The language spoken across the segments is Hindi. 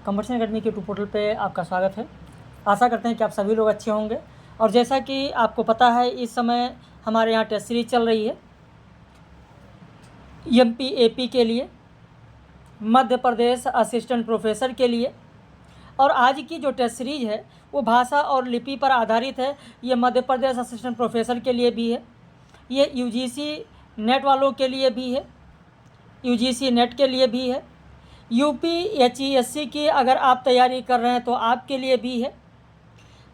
कॉम्पिटिशन एकेडमी के यूट्यूब पोर्टल पे आपका स्वागत है। आशा करते हैं कि आप सभी लोग अच्छे होंगे। और जैसा कि आपको पता है, इस समय हमारे यहाँ टेस्ट सीरीज चल रही है एमपी एपी के लिए, मध्य प्रदेश असिस्टेंट प्रोफेसर के लिए। और आज की जो टेस्ट सीरीज है वो भाषा और लिपि पर आधारित है। ये मध्य प्रदेश असिस्टेंट प्रोफेसर के लिए भी है, ये यूजीसी नेट वालों के लिए भी है, यूजीसी नेट के लिए भी है, यूपीएचईएससी की अगर आप तैयारी कर रहे हैं तो आपके लिए भी है।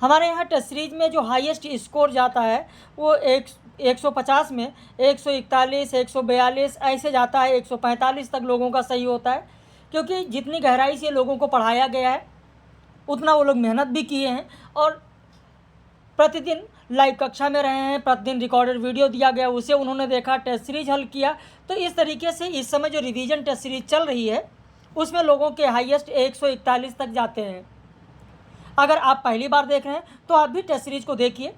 हमारे यहाँ टेस्ट सीरीज में जो हाईएस्ट स्कोर जाता है वो 150 में 141, 142 ऐसे जाता है, 145 तक लोगों का सही होता है। क्योंकि जितनी गहराई से लोगों को पढ़ाया गया है उतना वो लोग मेहनत भी किए हैं और प्रतिदिन लाइव कक्षा में रहे हैं, प्रतिदिन रिकॉर्डेड वीडियो दिया गया उसे उन्होंने देखा, टेस्ट सीरीज हल किया। तो इस तरीके से इस समय जो रिवीजन टेस्ट सीरीज चल रही है उसमें लोगों के हाईएस्ट 141 तक जाते हैं। अगर आप पहली बार देख रहे हैं तो आप भी टेस्ट सीरीज को देखिए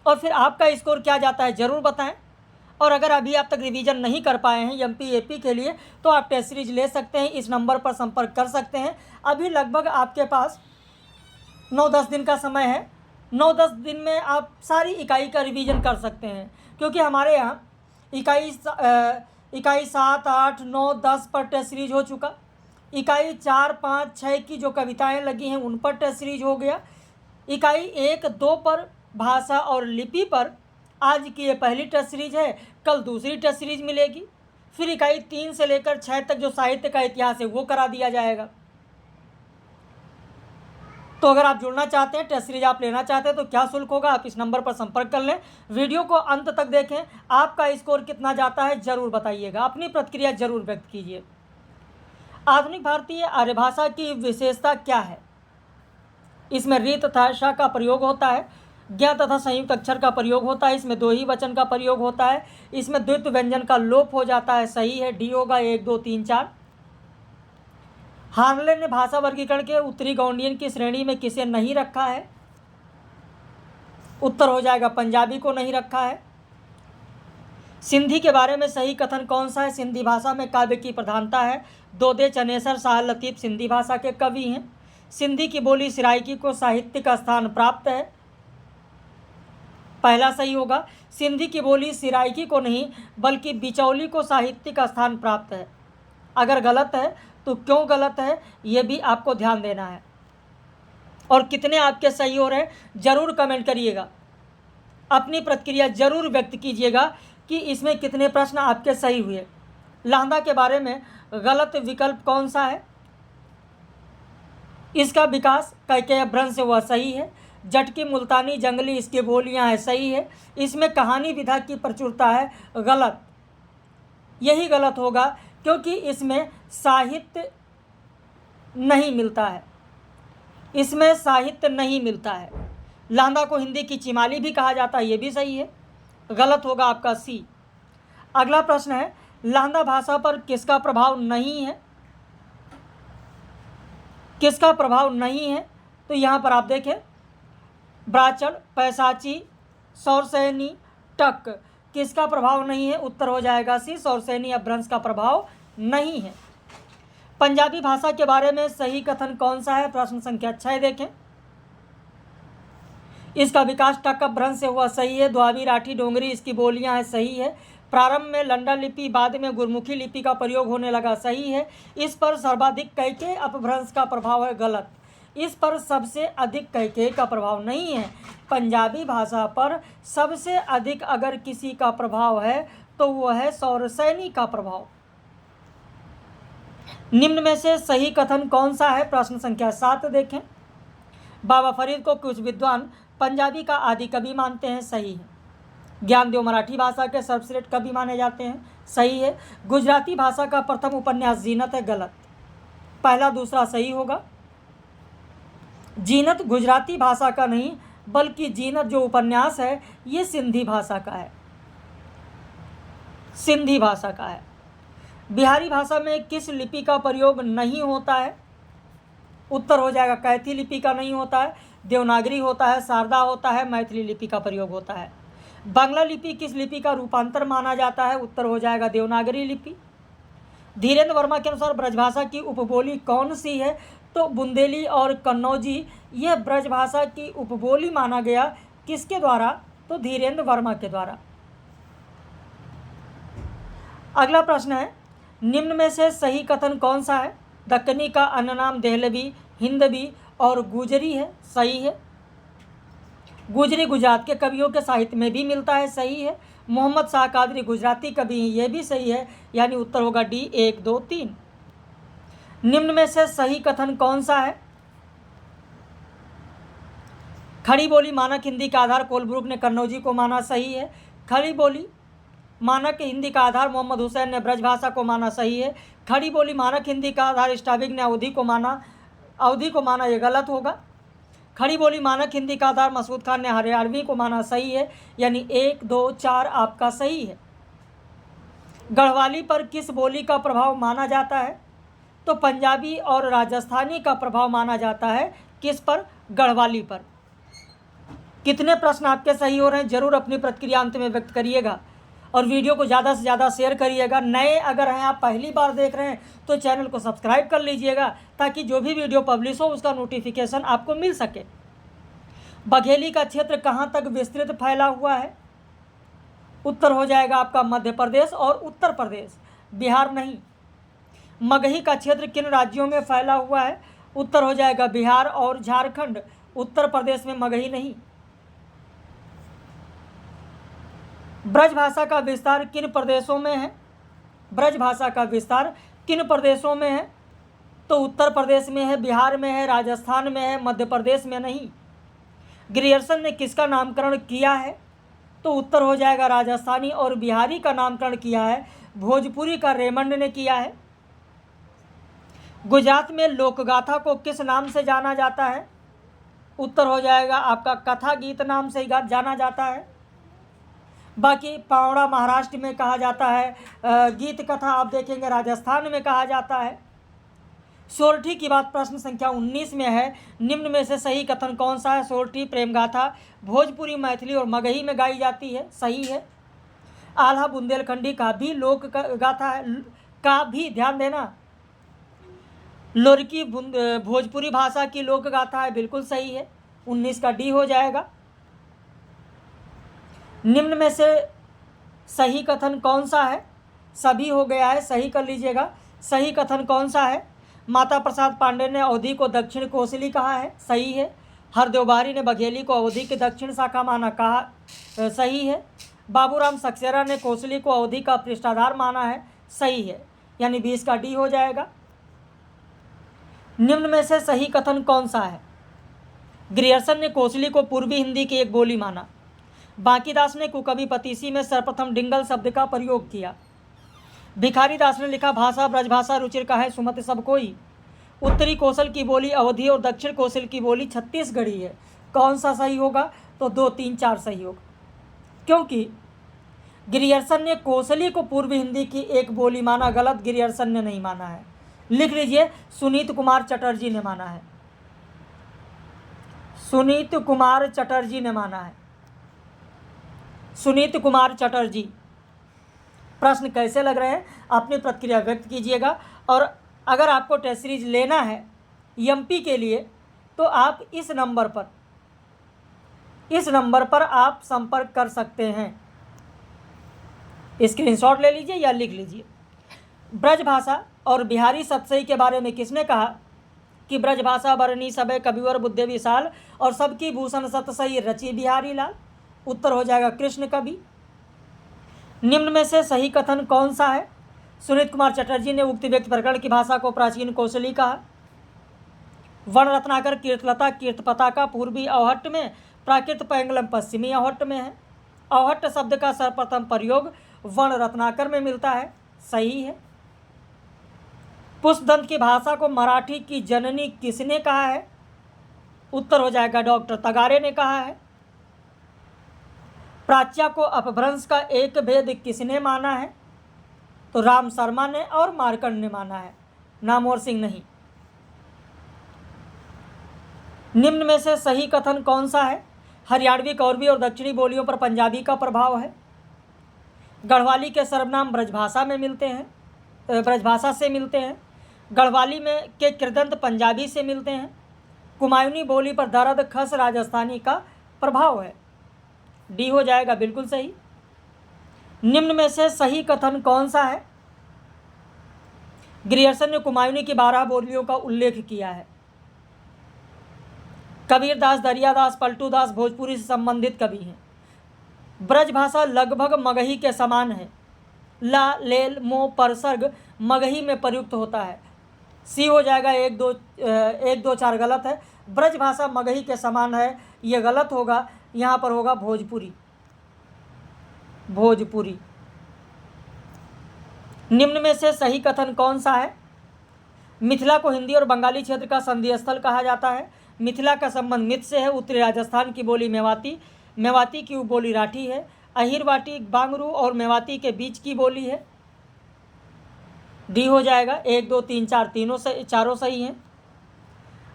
और फिर आपका स्कोर क्या जाता है ज़रूर बताएं। और अगर अभी आप तक रिवीजन नहीं कर पाए हैं एमपी एपी के लिए तो आप टेस्ट सीरीज ले सकते हैं, इस नंबर पर संपर्क कर सकते हैं। अभी लगभग आपके पास 9-10 दिन का समय है। 9-10 दिन में आप सारी इकाई का रिवीजन कर सकते हैं, क्योंकि हमारे यहाँ इकाई 7, 8, 9, 10 पर टेस्ट सीरीज हो चुका। इकाई 4, 5, 6 की जो कविताएं लगी हैं उन पर टेस्ट सीरीज हो गया। इकाई 1, 2 पर भाषा और लिपि पर आज की ये पहली टेस्ट सीरीज है, कल दूसरी टेस्ट सीरीज मिलेगी। फिर इकाई 3 से लेकर 6 तक जो साहित्य का इतिहास है वो करा दिया जाएगा। तो अगर आप जुड़ना चाहते हैं, टेस्ट सीरीज आप लेना चाहते हैं तो क्या शुल्क होगा, आप इस नंबर पर संपर्क कर लें। वीडियो को अंत तक देखें, आपका स्कोर कितना जाता है ज़रूर बताइएगा, अपनी प्रतिक्रिया ज़रूर व्यक्त कीजिए। आधुनिक भारतीय आर्य भाषा की विशेषता क्या है? इसमें री तथा श का प्रयोग होता है, ज्ञ तथा संयुक्त अक्षर का प्रयोग होता है, इसमें 2 ही वचन का प्रयोग होता है, इसमें द्वित्व व्यंजन का लोप हो जाता है, सही है, डी होगा 1, 2, 3, 4। हार्ले ने भाषा वर्गीकरण के उत्तरी गौंडियन की श्रेणी में किसे नहीं रखा है? उत्तर हो जाएगा पंजाबी को नहीं रखा है। सिंधी के बारे में सही कथन कौन सा है? सिंधी भाषा में काव्य की प्रधानता है। दोदे चनेसर शाह लतीफ़ सिंधी भाषा के कवि हैं। सिंधी की बोली सिराइकी को साहित्यिक स्थान प्राप्त है, पहला सही होगा। सिंधी की बोली सिराइकी को नहीं बल्कि बिचौली को साहित्यिक स्थान प्राप्त है। अगर गलत है तो क्यों गलत है ये भी आपको ध्यान देना है। और कितने आपके सही हो रहे हैं ज़रूर कमेंट करिएगा, अपनी प्रतिक्रिया ज़रूर व्यक्त कीजिएगा कि इसमें कितने प्रश्न आपके सही हुए। लांदा के बारे में गलत विकल्प कौन सा है? इसका विकास कैकेय भ्रंश से हुआ, सही है। जटकी मुल्तानी जंगली इसकी बोलियां है, सही है। इसमें कहानी विधा की प्रचुरता है, गलत। यही गलत होगा क्योंकि इसमें साहित्य नहीं मिलता है, इसमें साहित्य नहीं मिलता है। लांदा को हिंदी की चिमाली भी कहा जाता है, ये भी सही है, गलत होगा आपका सी। अगला प्रश्न है, लांदा भाषा पर किसका प्रभाव नहीं है? किसका प्रभाव नहीं है? तो यहाँ पर आप देखें, ब्राचड़, पैसाची, सौरसैनी, टक, किसका प्रभाव नहीं है? उत्तर हो जाएगा सी, सौरसैनी अपभ्रंश का प्रभाव नहीं है। पंजाबी भाषा के बारे में सही कथन कौन सा है? प्रश्न संख्या 6 देखें। इसका विकास टक अपभ्रंश से हुआ, सही है। दुआबी राठी डोंगरी इसकी बोलियां हैं, सही है। प्रारंभ में लंडा लिपि बाद में गुरमुखी लिपि का प्रयोग होने लगा, सही है। इस पर सर्वाधिक कैकेय अपभ्रंश का प्रभाव है, गलत। इस पर सबसे अधिक कैकेय का प्रभाव नहीं है। पंजाबी भाषा पर सबसे अधिक अगर किसी का प्रभाव है तो वह है सौरसैनी का प्रभाव। निम्न में से सही कथन कौन सा है? प्रश्न संख्या 7 देखें। बाबा फरीद को कुछ विद्वान पंजाबी का आदि कवि मानते हैं, सही है। ज्ञानदेव मराठी भाषा के सर्वश्रेष्ठ कवि माने जाते हैं, सही है। गुजराती भाषा का प्रथम उपन्यास जीनत है, गलत। पहला दूसरा सही होगा। जीनत गुजराती भाषा का नहीं बल्कि जीनत जो उपन्यास है ये सिंधी भाषा का है, सिंधी भाषा का है। बिहारी भाषा में किस लिपि का प्रयोग नहीं होता है? उत्तर हो जाएगा कैथी लिपि का नहीं होता है, देवनागरी होता है, शारदा होता है, मैथिली लिपि का प्रयोग होता है। बांग्ला लिपि किस लिपि का रूपांतर माना जाता है? उत्तर हो जाएगा देवनागरी लिपि। धीरेन्द्र वर्मा के अनुसार ब्रजभाषा की उपबोली कौन सी है? तो बुंदेली और कन्नौजी, यह ब्रजभाषा की उपबोली माना गया किसके द्वारा? तो धीरेन्द्र वर्मा के द्वारा। अगला प्रश्न है, निम्न में से सही कथन कौन सा है? दक्कनी का अन्य नाम देहलवी, हिंदवी और गुजरी है। सही है। गुजरी गुजरात के कवियों के साहित्य में भी मिलता है। सही है। मोहम्मद शाह कादरी गुजराती कवि हैं। यह भी सही है, यानी उत्तर होगा डी 1, 2, 3। निम्न में से सही कथन कौन सा है? खड़ी बोली मानक हिंदी का आधार कोलब्रुक ने कन्नौजी को माना। सही है। खड़ी बोली मानक हिंदी का आधार मोहम्मद हुसैन ने ब्रजभाषा को माना। सही है। खड़ी बोली मानक हिंदी का आधार स्टाबिक ने अवधी को माना। यह गलत होगा। खड़ी बोली मानक हिंदी का आधार मसूद खान ने हरियाणवी को माना। सही है, यानी 1, 2, 4 आपका सही है। गढ़वाली पर किस बोली का प्रभाव माना जाता है? तो पंजाबी और राजस्थानी का प्रभाव माना जाता है। किस पर? गढ़वाली पर। कितने प्रश्न आपके सही हो रहे हैं जरूर अपनी प्रतिक्रिया अंत में व्यक्त करिएगा और वीडियो को ज़्यादा से ज़्यादा शेयर करिएगा। नए अगर हैं, आप पहली बार देख रहे हैं तो चैनल को सब्सक्राइब कर लीजिएगा ताकि जो भी वीडियो पब्लिश हो उसका नोटिफिकेशन आपको मिल सके। बघेली का क्षेत्र कहाँ तक विस्तृत फैला हुआ है? उत्तर हो जाएगा आपका मध्य प्रदेश और उत्तर प्रदेश, बिहार नहीं। मगही का क्षेत्र किन राज्यों में फैला हुआ है? उत्तर हो जाएगा बिहार और झारखंड, उत्तर प्रदेश में मगही नहीं। ब्रजभाषा का विस्तार किन प्रदेशों में है? ब्रजभाषा का विस्तार किन प्रदेशों में है? तो उत्तर प्रदेश में है, बिहार में है, राजस्थान में है, मध्य प्रदेश में नहीं। ग्रियर्सन ने किसका नामकरण किया है? तो उत्तर हो जाएगा राजस्थानी और बिहारी का नामकरण किया है भोजपुरी का रेमंड ने किया है। गुजरात में लोकगाथा को किस नाम से जाना जाता है? उत्तर हो जाएगा आपका कथा गीत नाम से जाना जाता है। बाकी पावड़ा महाराष्ट्र में कहा जाता है, गीत कथा आप देखेंगे राजस्थान में कहा जाता है। सोरठी की बात प्रश्न संख्या 19 में है, निम्न में से सही कथन कौन सा है? सोरठी प्रेम गाथा भोजपुरी, मैथिली और मगही में गाई जाती है। सही है। आल्हा बुंदेलखंडी का भी लोक गाथा है, का भी ध्यान देना, लोरकी भोजपुरी भाषा की लोक गाथा है। बिल्कुल सही है, 19 का डी हो जाएगा। निम्न में से सही कथन कौन सा है? सभी हो गया है, सही कर लीजिएगा। सही कथन कौन सा है? माता प्रसाद पांडे ने अवधी को दक्षिण कोसली कहा है। सही है। हरदेव बारी ने बघेली को अवधी की दक्षिण शाखा माना। सही है। बाबूराम सक्सेना ने कोसली को अवधी का पृष्ठाधार माना है। सही है, यानी 20 का डी हो जाएगा। निम्न में से सही कथन कौन सा है? ग्रियर्सन ने कोसली को पूर्वी हिंदी की एक बोली माना। बांकीदास ने कुकवि पतीसी में सर्वप्रथम डिंगल शब्द का प्रयोग किया। भिखारी दास ने लिखा भाषा ब्रजभाषा रुचिर का है सुमति सब कोई। उत्तरी कौशल की बोली अवधी और दक्षिण कौशल की बोली छत्तीसगढ़ी है। कौन सा सही होगा? तो 2, 3, 4 सही होगा, क्योंकि ग्रियर्सन ने कोसली को पूर्वी हिंदी की एक बोली माना। गलत, ग्रियर्सन ने नहीं माना है। लिख लीजिए, सुनीत कुमार चटर्जी ने माना है। सुनीत कुमार चटर्जी ने माना है। सुनीत कुमार चटर्जी। प्रश्न कैसे लग रहे हैं अपनी प्रतिक्रिया व्यक्त कीजिएगा। और अगर आपको टेस्ट सीरीज लेना है एमपी के लिए तो आप इस नंबर पर आप संपर्क कर सकते हैं। स्क्रीनशॉट ले लीजिए या लिख लीजिए। ब्रजभाषा और बिहारी सतसई के बारे में किसने कहा कि ब्रजभाषा बरनी सबे कविवर बुद्धे विशाल और सबकी भूषण सतसई रची बिहारी लाल? उत्तर हो जाएगा कृष्ण कवि। निम्न में से सही कथन कौन सा है? सुनीत कुमार चटर्जी ने उक्त व्यक्ति प्रकरण की भाषा को प्राचीन कौशली कहा। वन रत्नाकर कीर्तलता कीर्तपता का पूर्वी अवहट्ट में, प्राकृत पैंगलम पश्चिमी अवहट्ट में है। अवहट्ट शब्द का सर्वप्रथम प्रयोग वन रत्नाकर में मिलता है। सही है। पुष्पदंत की भाषा को मराठी की जननी किसने कहा है? उत्तर हो जाएगा डॉक्टर तगारे ने कहा है। प्राच्या को अपभ्रंश का एक भेद किसने माना है? तो राम शर्मा ने और मार्कंड ने माना है, नामवर सिंह नहीं। निम्न में से सही कथन कौन सा है? हरियाणवी, कौरवी और दक्षिणी बोलियों पर पंजाबी का प्रभाव है। गढ़वाली के सर्वनाम ब्रजभाषा में मिलते हैं। ब्रजभाषा से मिलते हैं। गढ़वाली में के कृदंत पंजाबी से मिलते हैं। कुमायूनी बोली पर दर्द खस राजस्थानी का प्रभाव है। डी हो जाएगा बिल्कुल सही। निम्न में से सही कथन कौन सा है? ग्रियर्सन ने कुमायूनी की 12 बोलियों का उल्लेख किया है। कबीरदास, दरियादास, पलटूदास भोजपुरी से संबंधित कवि हैं। ब्रजभाषा लगभग मगही के समान है। ला, लेल, मो, परसर्ग मगही में प्रयुक्त होता है। सी हो जाएगा। 1 2 4 गलत है। ब्रजभाषा मगही के समान है, ये गलत होगा। यहाँ पर होगा भोजपुरी। भोजपुरी। निम्न में से सही कथन कौन सा है? मिथिला को हिंदी और बंगाली क्षेत्र का संधि स्थल कहा जाता है। मिथिला का संबंध मिथ से है। उत्तरी राजस्थान की बोली मेवाती, मेवाती की उपबोली राठी है। अहिरवाटी बांगरू और मेवाती के बीच की बोली है। डी हो जाएगा। 1 2 3 4 चारों सही हैं।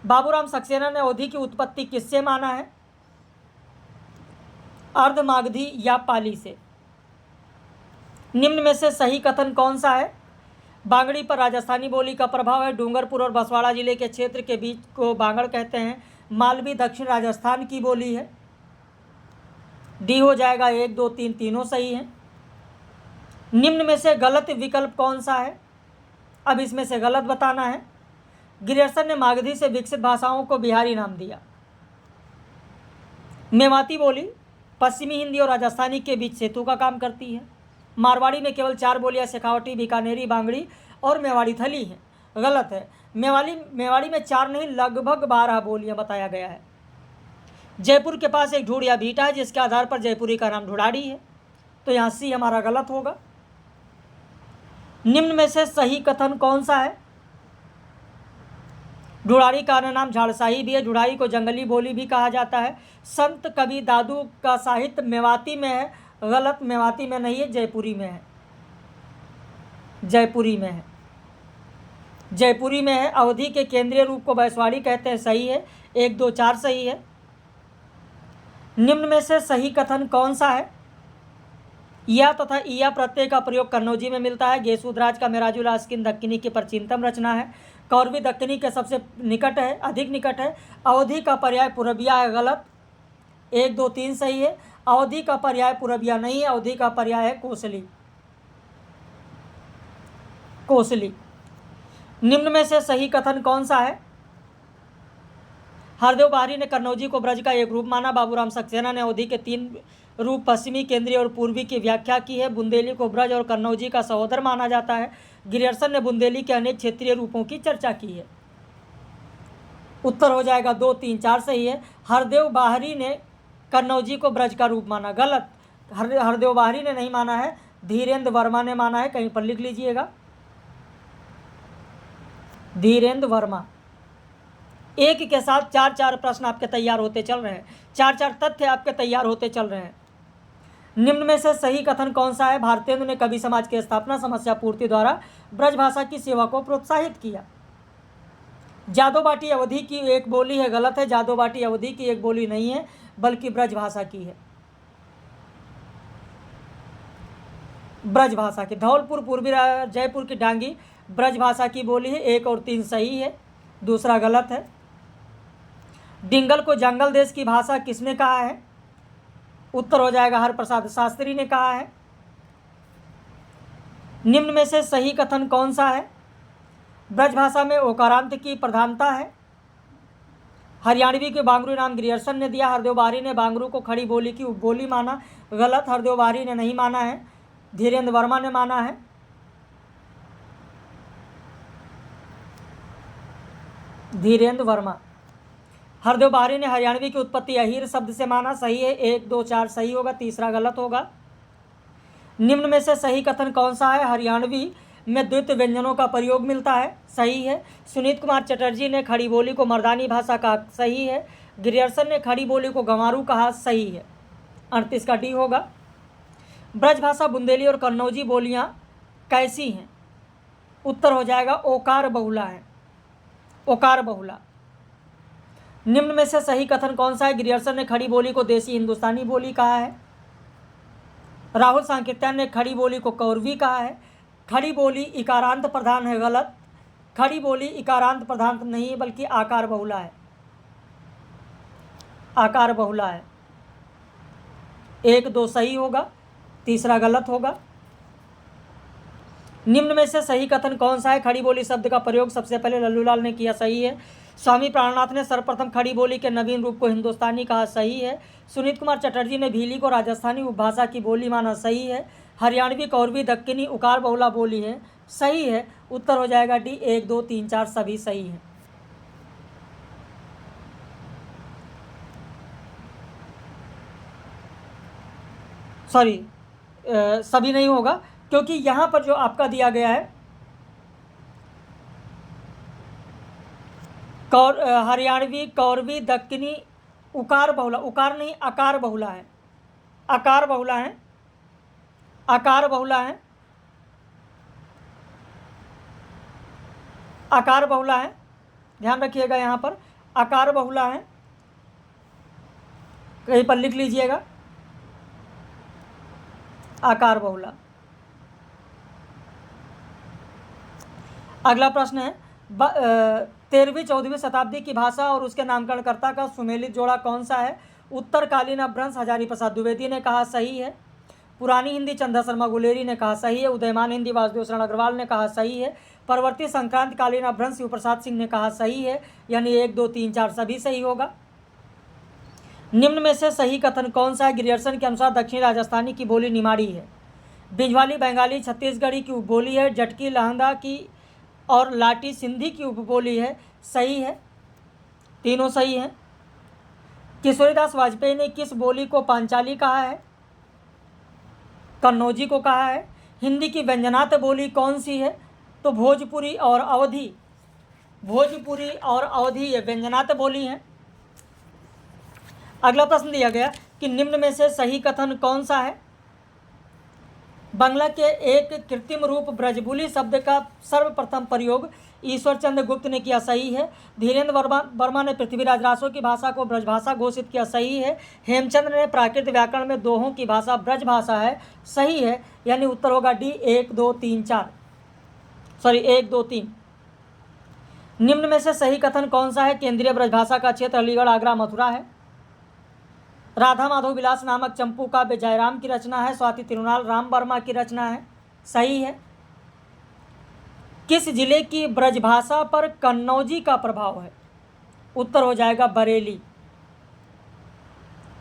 बाबूराम सक्सेना ने अवधी की उत्पत्ति किससे माना है? अर्धमागधी या पाली से। निम्न में से सही कथन कौन सा है? बांगड़ी पर राजस्थानी बोली का प्रभाव है। डूंगरपुर और बसवाड़ा जिले के क्षेत्र के बीच को बांगड़ कहते हैं। मालवी दक्षिण राजस्थान की बोली है। डी हो जाएगा। 1 2 3 तीनों सही हैं। निम्न में से गलत विकल्प कौन सा है? अब इसमें से गलत बताना है। ग्रियर्सन ने मागधी से विकसित भाषाओं को बिहारी नाम दिया। मेवाती बोली पश्चिमी हिंदी और राजस्थानी के बीच सेतु का काम करती है। मारवाड़ी में केवल 4 बोलियां शेखावटी, बीकानेरी, बांगड़ी और मेवाड़ी थली हैं। गलत है। मेवाड़ी में 4 नहीं लगभग 12 बोलियां बताया गया है। जयपुर के पास एक ढूढ़ या भीटा है जिसके आधार पर जयपुरी का नाम ढूढ़ाड़ी है, तो यहाँ सी हमारा गलत होगा। निम्न में से सही कथन कौन सा है? ढूढ़ाड़ी का अन्य नाम झाड़साही भी है। ढूढ़ाई को जंगली बोली भी कहा जाता है। संत कवि दादू का साहित्य मेवाती में है। गलत, मेवाती में नहीं है, जयपुरी में है। जयपुरी में है। जयपुरी में है। अवधी के केंद्रीय रूप को बैसवाड़ी कहते हैं। सही है। 1 2 4 सही है। निम्न में से सही कथन कौन सा है? या तथा ईया प्रत्यय का प्रयोग कन्नौजी में मिलता है। गेसुदराज का मेराजुल आस्किन दक्कनी की प्राचीनतम रचना है। कौरवी दक्कनी के सबसे निकट है, अधिक निकट है। अवधी का पर्याय पुरबिया है। गलत। 1 2 3 सही है। अवधी का पर्याय पुरबिया नहीं है। अवधी का पर्याय है कोसली। कोसली। निम्न में से सही कथन कौन सा है? हरदेव बाहरी ने कन्नौजी को ब्रज का एक रूप माना। बाबूराम सक्सेना ने अवधी के 3 रूप पश्चिमी, केंद्रीय और पूर्वी की व्याख्या की है। बुंदेली को ब्रज और कन्नौजी का सहोदर माना जाता है। ग्रियर्सन ने बुंदेली के अनेक क्षेत्रीय रूपों की चर्चा की है। उत्तर हो जाएगा 2 3 4 सही है। हरदेव बाहरी ने कन्नौजी को ब्रज का रूप माना। गलत। हरदेव बाहरी ने नहीं माना है, धीरेन्द्र वर्मा ने माना है। कहीं पर लिख लीजिएगा, धीरेन्द्र वर्मा। एक के साथ 4 प्रश्न आपके तैयार होते चल रहे हैं। 4 तथ्य आपके तैयार होते चल रहे हैं। निम्न में से सही कथन कौन सा है? भारतेंदु ने कवि समाज की स्थापना समस्या पूर्ति द्वारा ब्रजभाषा की सेवा को प्रोत्साहित किया। जादोबाटी अवधी की एक बोली है। गलत है। जादोबाटी अवधी की एक बोली नहीं है, बल्कि ब्रजभाषा की है। ब्रजभाषा की। धौलपुर पूर्वी जयपुर की डांगी ब्रजभाषा की बोली है। 1 और 3 सही है, दूसरा गलत है। डिंगल को जंगल देश की भाषा किसने कहा है? उत्तर हो जाएगा हरप्रसाद शास्त्री ने कहा है। निम्न में से सही कथन कौन सा है? ब्रजभाषा में ओकारांत की प्रधानता है। हरियाणवी के बांगरू नाम ग्रियर्सन ने दिया। हरदेव बाहरी ने बांगरू को खड़ी बोली की उपबोली माना। गलत। हरदेव बाहरी ने नहीं माना है, धीरेन्द्र वर्मा ने माना है। धीरेन्द्र वर्मा। हरदेव बाहरी ने हरियाणवी की उत्पत्ति अहीर शब्द से माना। सही है। 1 2 4 सही होगा, तीसरा गलत होगा। निम्न में से सही कथन कौन सा है? हरियाणवी में द्वितीय व्यंजनों का प्रयोग मिलता है। सही है। सुनीत कुमार चटर्जी ने खड़ी बोली को मर्दानी भाषा कहा। सही है। ग्रियर्सन ने खड़ी बोली को गंवारू कहा। सही है। 38 का डी होगा। ब्रजभाषा बुंदेली और कन्नौजी बोलियां कैसी हैं? उत्तर हो जाएगा ओकार बहुला है। ओकार बहुला। निम्न में से सही कथन कौन सा है? ग्रियर्सन ने खड़ी बोली को देसी हिंदुस्तानी बोली कहा है। राहुल सांकृत्यायन ने खड़ी बोली को कौरवी कहा है। खड़ी बोली इकारांत प्रधान है, गलत। खड़ी बोली इकारांत प्रधान नहीं है बल्कि आकार बहुला है, आकार बहुला है। 1 2 सही होगा, तीसरा गलत होगा। निम्न में से सही कथन कौन सा है? खड़ी बोली शब्द का प्रयोग सबसे पहले लल्लूलाल ने किया, सही है। स्वामी प्राणनाथ ने सर्वप्रथम खड़ी बोली के नवीन रूप को हिंदुस्तानी कहा, सही है। सुनीत कुमार चटर्जी ने भीली को राजस्थानी उपभाषा की बोली माना, सही है। हरियाणवी कौरवी दक्कनी उकार बहुला बोली है, सही है। उत्तर हो जाएगा डी। 1 2 3 4 सभी सही है। सॉरी, सभी नहीं होगा, क्योंकि यहाँ पर जो आपका दिया गया है हरियाणवी कौरवी दक्कनी उकार बहुला, उकार नहीं आकार बहुला है, आकार बहुला है, आकार बहुला है, आकार बहुला है। ध्यान रखिएगा, यहाँ पर आकार बहुला है, कहीं पर लिख लीजिएगा, आकार बहुला। अगला प्रश्न है 13वीं 14वीं शताब्दी की भाषा और उसके नामकरणकर्ता का सुमेलित जोड़ा कौन सा है? उत्तरकालीन अपभ्रंश हजारी प्रसाद द्विवेदी ने कहा, सही है। पुरानी हिंदी चंदा शर्मा गुलेरी ने कहा, सही है। उदयमान हिंदी वासुदेव शरण अग्रवाल ने कहा, सही है। परवर्ती संक्रांतकालीन अपभ्रंश शिव प्रसाद सिंह ने कहा, सही है। यानी 1 2 3 4 सभी सही होगा। निम्न में से सही कथन कौन सा है? ग्रियर्सन के अनुसार दक्षिणी राजस्थानी की बोली निमाड़ी है, बिंजवाली बंगाली छत्तीसगढ़ी की उपबोली है, जटकी लहंदा की और लाटी सिंधी की उपबोली है, सही है, तीनों सही हैं। किशोरीदास वाजपेयी ने किस बोली को पांचाली कहा है? कन्नौजी को कहा है। हिंदी की व्यंजनात् बोली कौन सी है? तो भोजपुरी और अवधी, भोजपुरी और अवधी ये व्यंजनात् बोली हैं। अगला प्रश्न दिया गया कि निम्न में से सही कथन कौन सा है? बांग्ला के एक कृत्रिम रूप ब्रजबुली शब्द का सर्वप्रथम प्रयोग ईश्वरचंद्र गुप्त ने किया, सही है। धीरेन्द्र वर्मा ने पृथ्वीराज रासो की भाषा को ब्रजभाषा घोषित किया, सही है। हेमचंद्र ने प्राकृत व्याकरण में दोहों की भाषा ब्रजभाषा है, सही है। यानी उत्तर होगा डी। 1 2 3 4 सॉरी 1 2 3। निम्न में से सही कथन कौन सा है? केंद्रीय ब्रजभाषा का क्षेत्र अलीगढ़ आगरा मथुरा है। राधा माधव विलास नामक चंपू काव्य जयराम की रचना है। स्वाति तिरुनाल राम वर्मा की रचना है, सही है। किस जिले की ब्रजभाषा पर कन्नौजी का प्रभाव है? उत्तर हो जाएगा बरेली,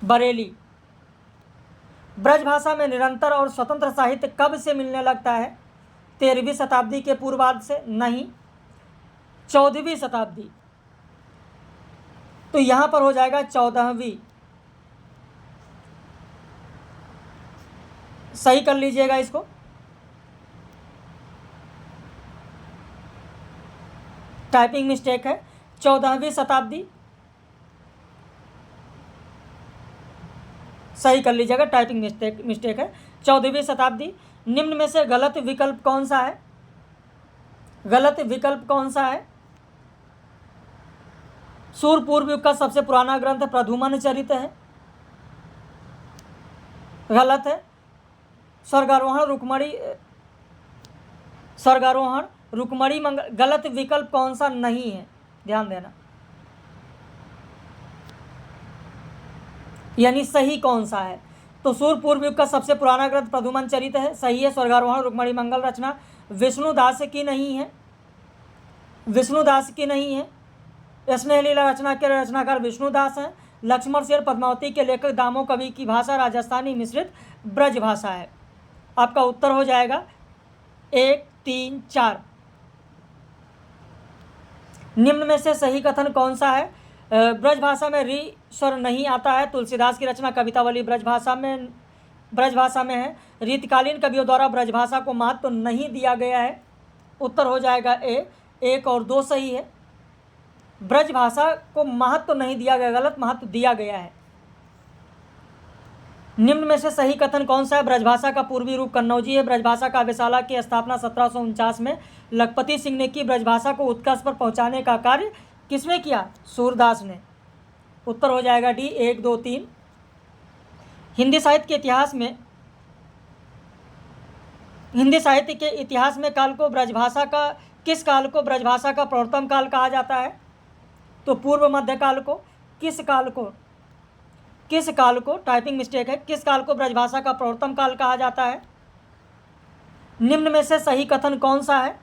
बरेली। ब्रजभाषा में निरंतर और स्वतंत्र साहित्य कब से मिलने लगता है? 13वीं शताब्दी के पूर्वार्ध से? नहीं, 14वीं शताब्दी। तो यहां पर हो जाएगा 14वीं, सही कर लीजिएगा इसको। टाइपिंग मिस्टेक है, 14वीं शताब्दी, सही कर लीजिएगा, टाइपिंग मिस्टेक है, 14वीं शताब्दी। निम्न में से गलत विकल्प कौन सा है? गलत विकल्प कौन सा है? सूर पूर्व युग का सबसे पुराना ग्रंथ प्रद्युम्न चरित है, गलत है। स्वर्गारोहण रुक्मणी मंगल, गलत विकल्प कौन सा नहीं है? ध्यान देना, यानी सही कौन सा है? तो सूर पूर्व युग का सबसे पुराना ग्रंथ प्रद्युम्न चरित है, सही है। स्वर्गारोहण रुक्मणी मंगल रचना विष्णुदास की नहीं है, विष्णुदास की नहीं है। स्नेहलीला रचना के रचनाकार विष्णुदास हैं। लक्ष्मण शेर पद्मावती के लेखक दामो कवि की भाषा राजस्थानी मिश्रित ब्रज भाषा है। आपका उत्तर हो जाएगा 1 3 4। निम्न में से सही कथन कौन सा है? ब्रज भाषा में री स्वर नहीं आता है। तुलसीदास की रचना कवितावली ब्रज भाषा में है। रीतकालीन कवियों द्वारा ब्रज भाषा को महत्व तो नहीं दिया गया है। उत्तर हो जाएगा ए। 1 और 2 सही है। ब्रज भाषा को महत्व तो नहीं दिया गया, गलत, महत्व दिया गया है। निम्न में से सही कथन कौन सा है? ब्रजभाषा का पूर्वी रूप कन्नौजी है। ब्रजभाषा काव्यशाला की स्थापना 1749 में लखपति सिंह ने की। ब्रजभाषा को उत्कर्ष पर पहुंचाने का कार्य किसने किया? सूरदास ने। उत्तर हो जाएगा डी। 1 2 3। हिंदी साहित्य के इतिहास में हिंदी साहित्य के इतिहास में काल को ब्रजभाषा का किस काल को ब्रजभाषा का प्रवर्तन काल कहा जाता है? तो पूर्व मध्यकाल को। किस काल को टाइपिंग मिस्टेक है, किस काल को ब्रजभाषा का प्रवर्तन काल कहा जाता है? निम्न में से सही कथन कौन सा है?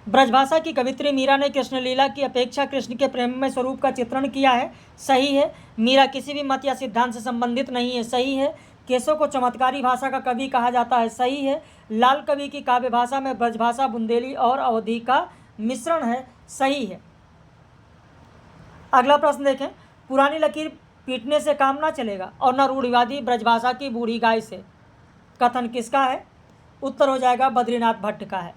ब्रजभाषा की कवित्री मीरा ने कृष्णलीला की अपेक्षा कृष्ण के प्रेममय स्वरूप का चित्रण किया है। सही है। मीरा किसी भी मत या सिद्धांत से संबंधित नहीं है। सही है। केशव को चमत्कारी भाषा का कवि कहा जाता है। सही है। लाल कवि की काव्य भाषा में ब्रजभाषा बुंदेली और अवधी का मिश्रण है। सही है। अगला प्रश्न देखें। पुरानी लकीर पीटने से काम ना चलेगा और न रूढ़िवादी ब्रजभाषा की बूढ़ी गाय से, कथन किसका है? उत्तर हो जाएगा बद्रीनाथ भट्ट का है।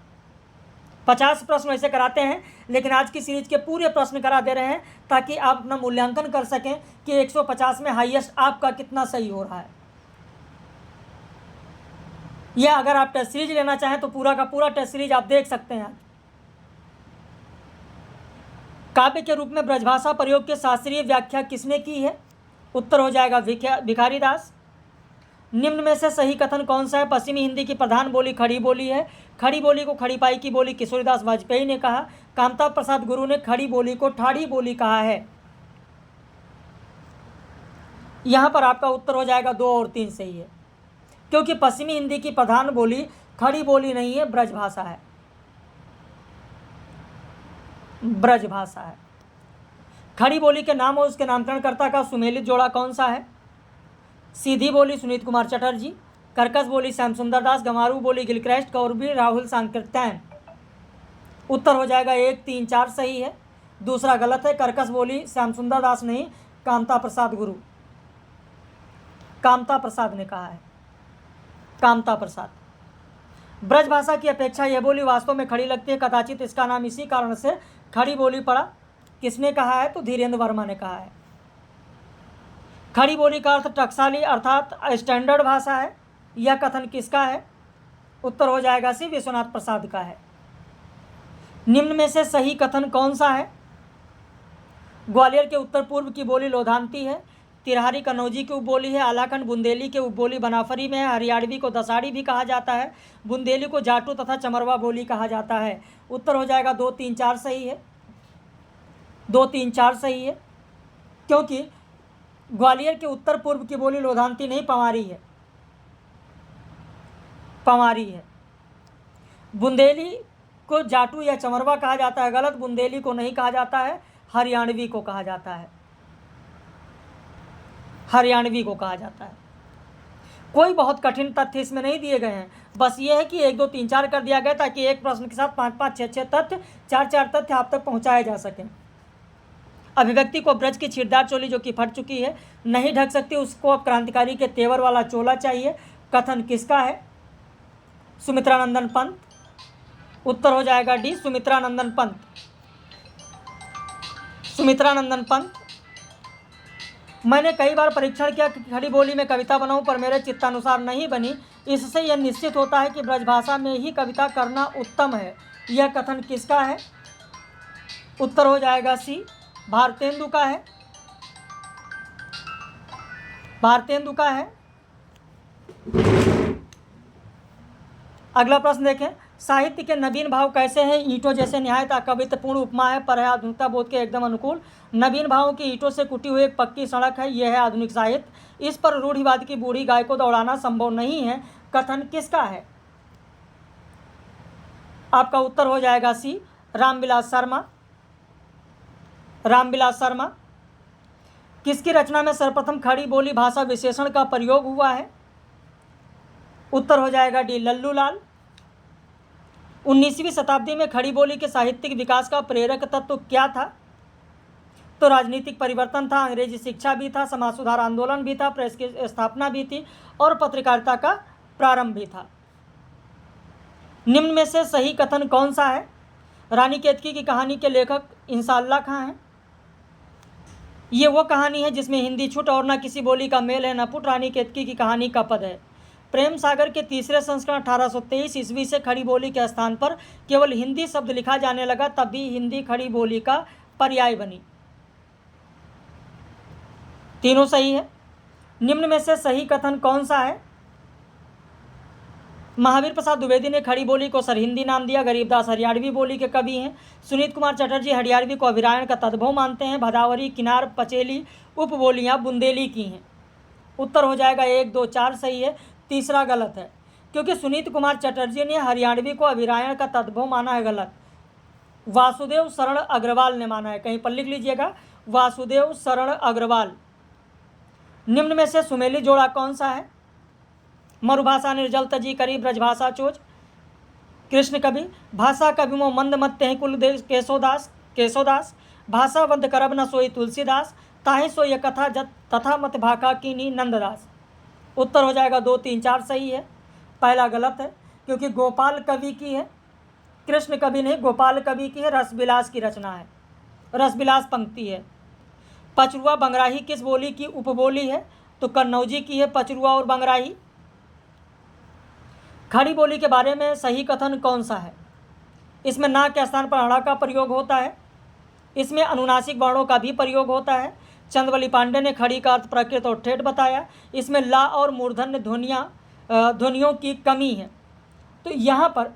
50 प्रश्न ऐसे कराते हैं, लेकिन आज की सीरीज के पूरे प्रश्न करा दे रहे हैं ताकि आप अपना मूल्यांकन कर सकें कि 150 में हाईएस्ट आपका कितना सही हो रहा है। या अगर आप टेस्ट सीरीज लेना चाहें तो पूरा का पूरा टेस्ट सीरीज आप देख सकते हैं। काव्य के रूप में ब्रजभाषा प्रयोग की शास्त्रीय व्याख्या किसने की है? उत्तर हो जाएगा भिखारी दास। निम्न में से सही कथन कौन सा है? पश्चिमी हिंदी की प्रधान बोली खड़ी बोली है। खड़ी बोली को खड़ीपाई की बोली किशोरीदास वाजपेयी ने कहा। कामता प्रसाद गुरु ने खड़ी बोली को ठाड़ी बोली कहा है। यहां पर आपका उत्तर हो जाएगा 2 और 3 सही है, क्योंकि पश्चिमी हिंदी की प्रधान बोली खड़ी बोली नहीं है, ब्रजभाषा है। ब्रजभाषा है। खड़ी बोली के नाम और उसके नामकरणकर्ता का सुमेलित जोड़ा कौन सा है? सीधी बोली सुनीत कुमार चटर्जी, कर्कश बोली श्याम सुंदर दास, गंवारू बोली गिलक्राइस्ट कौरबी राहुल सांकृत्यायन। उत्तर हो जाएगा 1, 3, 4 सही है। दूसरा गलत है। कर्कश बोली श्याम सुंदर दास नहीं, कामता प्रसाद गुरु, कामता प्रसाद ने कहा है। कामता प्रसाद। ब्रजभाषा की अपेक्षा यह बोली वास्तव में खड़ी लगती है, कदाचित इसका नाम इसी कारण से खड़ी बोली पड़ा। किसने कहा है? तो धीरेन्द्र वर्मा ने कहा है। खड़ी बोली का अर्थ टकसाली अर्थात स्टैंडर्ड भाषा है। यह कथन किसका है? उत्तर हो जाएगा सी विश्वनाथ प्रसाद का है। निम्न में से सही कथन कौन सा है? ग्वालियर के उत्तर पूर्व की बोली लोधांती है। तिरहारी कन्नौजी की उपबोली है। आलाखंड बुंदेली के उपबोली बनाफरी में है। हरियाणवी को दसाड़ी भी कहा जाता है। बुंदेली को जाटू तथा चमरवा बोली कहा जाता है। उत्तर हो जाएगा 2, 3, 4 सही है। 2, 3, 4 सही है, क्योंकि ग्वालियर के उत्तर पूर्व की बोली लोधांती नहीं, पंवारी है। पंवारी है। बुंदेली को जाटू या चमरवा कहा जाता है, गलत। बुंदेली को नहीं कहा जाता है, हरियाणवी को कहा जाता है। हरियाणवी को कहा जाता है। कोई बहुत कठिन तथ्य इसमें नहीं दिए गए हैं, बस ये है कि 1, 2, 3, 4 कर दिया गया ताकि एक प्रश्न के साथ 5, 5, 6, 6 तथ्य, 4, 4 तथ्य आप तक पहुंचाए जा सकें। अभिव्यक्ति को ब्रज की छीटदार चोली जो कि फट चुकी है नहीं ढक सकती, उसको अब क्रांतिकारी के तेवर वाला चोला चाहिए। कथन किसका है? सुमित्रानंदन पंत। उत्तर हो जाएगा डी, सुमित्रानंदन पंत। सुमित्रानंदन पंत। मैंने कई बार परीक्षण किया कि खड़ी बोली में कविता बनाऊं, पर मेरे चित्तानुसार नहीं बनी। इससे यह निश्चित होता है कि ब्रजभाषा में ही कविता करना उत्तम है। यह कथन किसका है? उत्तर हो जाएगा सी, भारतेंदु का है। भारतेंदु का है। अगला प्रश्न देखें। साहित्य के नवीन भाव कैसे हैं? ईंटों जैसे निहायत अकवित्वपूर्ण उपमा है, पर है आधुनिकता बोध के एकदम अनुकूल। नवीन भावों की ईंटों से कुटी हुई एक पक्की सड़क है, यह है आधुनिक साहित्य। इस पर रूढ़िवाद की बूढ़ी गाय को दौड़ाना संभव नहीं है। कथन किसका है? आपका उत्तर हो जाएगा सी, रामविलास शर्मा। रामविलास शर्मा। किसकी रचना में सर्वप्रथम खड़ी बोली भाषा विशेषण का प्रयोग हुआ है? उत्तर हो जाएगा डी, लल्लू लाल। 19वीं शताब्दी में खड़ी बोली के साहित्यिक विकास का प्रेरक तत्व क्या था? तो राजनीतिक परिवर्तन था, अंग्रेजी शिक्षा भी था, समाज सुधार आंदोलन भी था, प्रेस की स्थापना भी थी और पत्रकारिता का प्रारंभ भी था। निम्न में से सही कथन कौन सा है? रानी केतकी की कहानी के लेखक इंशाअल्लाह खां हैं। ये वो कहानी है जिसमें हिंदी छुट और न किसी बोली का मेल है न पुट। रानी केतकी की कहानी का पद है। प्रेम सागर के तीसरे संस्करण 1823 ईस्वी से खड़ी बोली के स्थान पर केवल हिंदी शब्द लिखा जाने लगा, तब भी हिंदी खड़ी बोली का पर्याय बनी। तीनों सही है। निम्न में से सही कथन कौन सा है? महावीर प्रसाद द्विवेदी ने खड़ी बोली को सरहिंदी नाम दिया। गरीबदास हरियाणवी बोली के कवि हैं। सुनीत कुमार चटर्जी हरियाणवी को अभिरायण का तद्भव मानते हैं। भदावरी, किनार, पचेली उपबोलियाँ बुंदेली की हैं। उत्तर हो जाएगा 1, 2, 4 सही है, तीसरा गलत है, क्योंकि सुनीत कुमार चटर्जी ने हरियाणवी को अभिरायण का तद्भव माना है, गलत। वासुदेव शरण अग्रवाल ने माना है, कहीं पर लिख लीजिएगा, वासुदेव शरण अग्रवाल। निम्न में से सुमेली जोड़ा कौन सा है? मरुभाषा निर्जल तजी करी ब्रजभाषा चोज, कृष्ण कवि। भाषा कवि मो मंद मत हैं कुल केशोदास। भाषा बंद करब न सोई तुलसीदास, ताहि सो ये कथा जत तथा मत भाका कीनी नंददास। उत्तर हो जाएगा 2, 3, 4 सही है, पहला गलत है, क्योंकि गोपाल कवि की है, कृष्ण कवि नहीं, गोपाल कवि की है, रसविलास की रचना है, रसविलास पंक्ति है। पचरुआ बंगराही किस बोली की उपबोली है? तो कन्नौजी की है पचरुआ और बंगराही। खड़ी बोली के बारे में सही कथन कौन सा है? इसमें ना के स्थान पर हड़ा का प्रयोग होता है, इसमें अनुनासिक वर्णों का भी प्रयोग होता है। चंद्रवली पांडे ने खड़ी का अर्थ प्रकृत और ठेठ बताया। इसमें ला और मूर्धन्य ध्वनियों की कमी है, तो यहाँ पर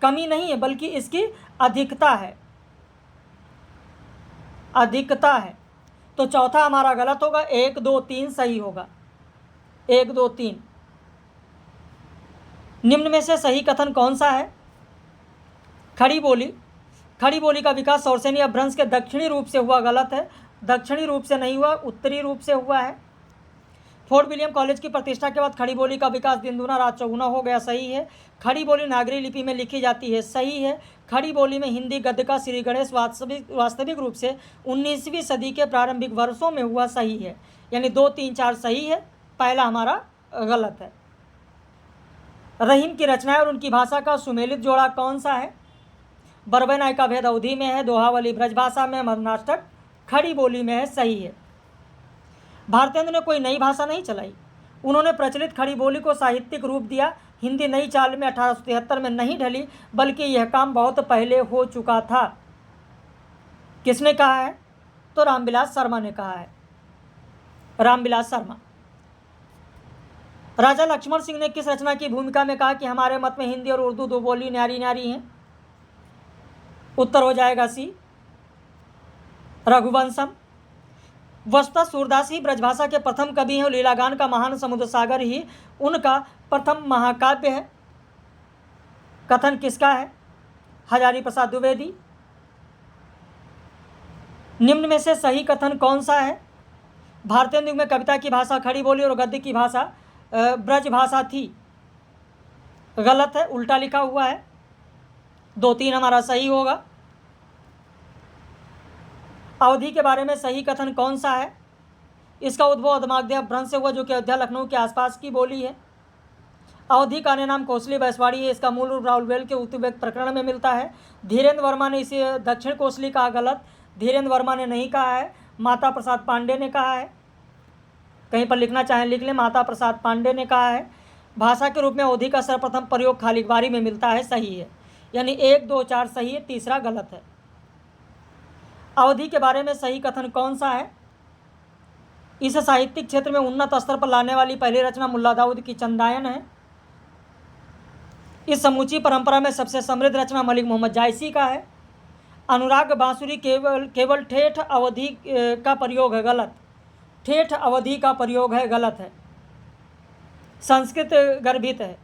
कमी नहीं है बल्कि इसकी अधिकता है, अधिकता है। तो चौथा हमारा गलत होगा, 1, 2, 3 सही होगा, 1, 2, 3। निम्न में से सही कथन कौन सा है? खड़ी बोली का विकास सौरसेनी अपभ्रंश के दक्षिणी रूप से हुआ, गलत है, दक्षिणी रूप से नहीं हुआ, उत्तरी रूप से हुआ है। फोर्ट विलियम कॉलेज की प्रतिष्ठा के बाद खड़ी बोली का विकास दिन दूना रात चौगुना हो गया, सही है। खड़ी बोली नागरी लिपि में लिखी जाती है, सही है। खड़ी बोली में हिंदी गद्य का श्री गणेश वास्तविक रूप से 19वीं सदी के प्रारंभिक वर्षों में हुआ, सही है। यानी 2, 3, 4 सही है, पहला हमारा गलत है। रहीम की रचनाएं और उनकी भाषा का सुमेलित जोड़ा कौन सा है? बरबैनाय का भेद अवधि में है, दोहावली ब्रजभाषा में, मरनाष्टक खड़ी बोली में है, सही है। भारतेंदु ने कोई नई भाषा नहीं चलाई, उन्होंने प्रचलित खड़ी बोली को साहित्यिक रूप दिया। हिंदी नई चाल में 1873 में नहीं ढली, बल्कि यह काम बहुत पहले हो चुका था। किसने कहा है? तो रामविलास शर्मा ने कहा है, रामविलास शर्मा। राजा लक्ष्मण सिंह ने किस रचना की भूमिका में कहा कि हमारे मत में हिंदी और उर्दू दो बोली न्यारी न्यारी हैं? उत्तर हो जाएगा सी, रघुवंशम। वस्तुतः सूरदास ही ब्रजभाषा के प्रथम कवि हैं और लीलागान का महान समुद्र सागर ही उनका प्रथम महाकाव्य है। कथन किसका है? हजारी प्रसाद द्विवेदी। निम्न में से सही कथन कौन सा है? भारतेंदु युग में कविता की भाषा खड़ी बोली और गद्य की भाषा ब्रजभाषा थी, गलत है, उल्टा लिखा हुआ है। 2, 3 हमारा सही होगा। अवधि के बारे में सही कथन कौन सा है? इसका उद्भव अधमागध्य अपभ्रंश से हुआ, जो कि अयोध्या लखनऊ के आसपास की बोली है। अवधि का अन्य नाम कोसली बैसवाड़ी है, इसका मूल रूप राउलवेल के उत्तुवेक प्रकरण में मिलता है। धीरेन्द्र वर्मा ने इसे दक्षिण कोसली कहा, गलत, धीरेन्द्र वर्मा ने नहीं कहा है, माता प्रसाद पांडे ने कहा है। कहीं पर लिखना चाहें लिख लें, माता प्रसाद पांडे ने कहा है। भाषा के रूप में अवधि का सर्वप्रथम प्रयोग खालिकबारी में मिलता है, सही है। यानी 1, 2, 4 सही है, तीसरा गलत है। अवधि के बारे में सही कथन कौन सा है? इस साहित्यिक क्षेत्र में उन्नत स्तर पर लाने वाली पहली रचना मुल्ला दाऊद की चंदायन है। इस समूची परंपरा में सबसे समृद्ध रचना मलिक मोहम्मद जायसी का है। अनुराग बांसुरी केवल ठेठ अवधि का प्रयोग है, गलत, ठेठ अवधि का प्रयोग है, गलत है, संस्कृत गर्भित है।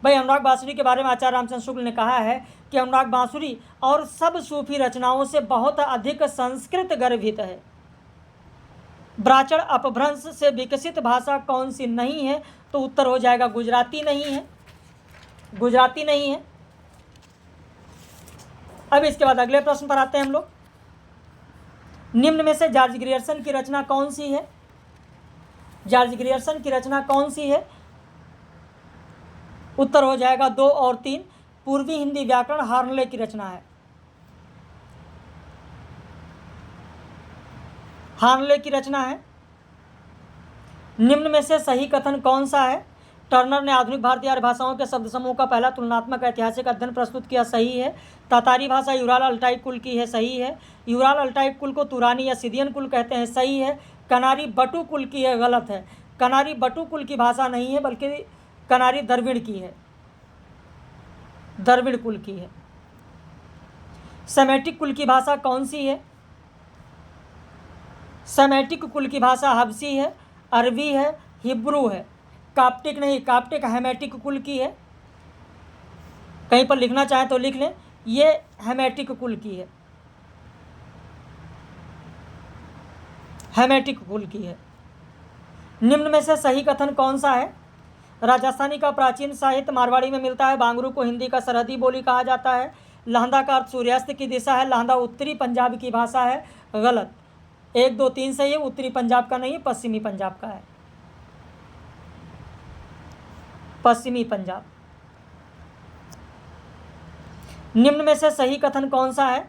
भाई अनुराग बांसुरी के बारे में आचार्य रामचंद्र शुक्ल ने कहा है कि अनुराग बांसुरी और सब सूफी रचनाओं से बहुत अधिक संस्कृत गर्भित है। ब्राचड़ अपभ्रंश से विकसित भाषा कौन सी नहीं है? तो उत्तर हो जाएगा गुजराती नहीं है, गुजराती नहीं है। अब इसके बाद अगले प्रश्न पर आते हैं हम लोग। निम्न में से जॉर्ज ग्रियर्सन की रचना कौन सी है? जॉर्ज ग्रियर्सन की रचना कौन सी है? उत्तर हो जाएगा 2 और 3। पूर्वी हिंदी व्याकरण हार्नले की रचना है, हार्नले की रचना है। निम्न में से सही कथन कौन सा है? टर्नर ने आधुनिक भारतीय आर्य भाषाओं के शब्द समूह का पहला तुलनात्मक ऐतिहासिक अध्ययन प्रस्तुत किया, सही है। तातारी भाषा यूराल अल्टाइक कुल की है, सही है। यूराल अल्टाइक कुल को तुरानी या सिदियन कुल कहते हैं, सही है। कनारी बटू कुल की है, गलत है। कनारी बटू कुल की भाषा नहीं है, बल्कि कनारी द्रविड़ की है। द्रविड़ कुल की है। सेमेटिक कुल की भाषा कौन सी है? सेमेटिक कुल की भाषा हबसी है, अरबी है, हिब्रू है। काप्टिक नहीं, काप्टिक हेमेटिक कुल की है। कहीं पर लिखना चाहें तो लिख लें, ये हेमेटिक कुल की है, हेमेटिक कुल की है। निम्न में से सही कथन कौन सा है? राजस्थानी का प्राचीन साहित्य मारवाड़ी में मिलता है। बांगरू को हिंदी का सरहदी बोली कहा जाता है। लहंदा का अर्थ सूर्यास्त की दिशा है। लहंदा उत्तरी पंजाब की भाषा है। गलत। 1, 2, 3 सही है। उत्तरी पंजाब का नहीं, पश्चिमी पंजाब का है, पश्चिमी पंजाब। निम्न में से सही कथन कौन सा है?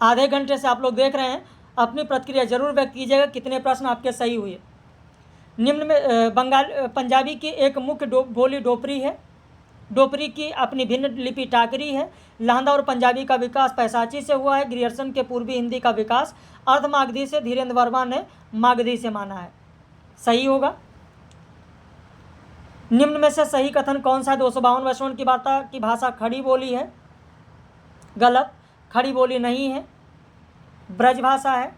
आधे घंटे से आप लोग देख रहे हैं, अपनी प्रतिक्रिया जरूर व्यक्त कीजिएगा कितने प्रश्न आपके सही हुए। निम्न में पंजाबी की एक मुख्य बोली डोपरी है। डोपरी की अपनी भिन्न लिपि टाकरी है। लहंदा और पंजाबी का विकास पैसाची से हुआ है। ग्रियर्सन के पूर्वी हिंदी का विकास अर्ध मागधी से, धीरेन्द्र वर्मा ने मागधी से माना है। सही होगा। निम्न में से सही कथन कौन सा है? 252 वर्षों की भाषा खड़ी बोली है। गलत। खड़ी बोली नहीं है, ब्रज भाषा है,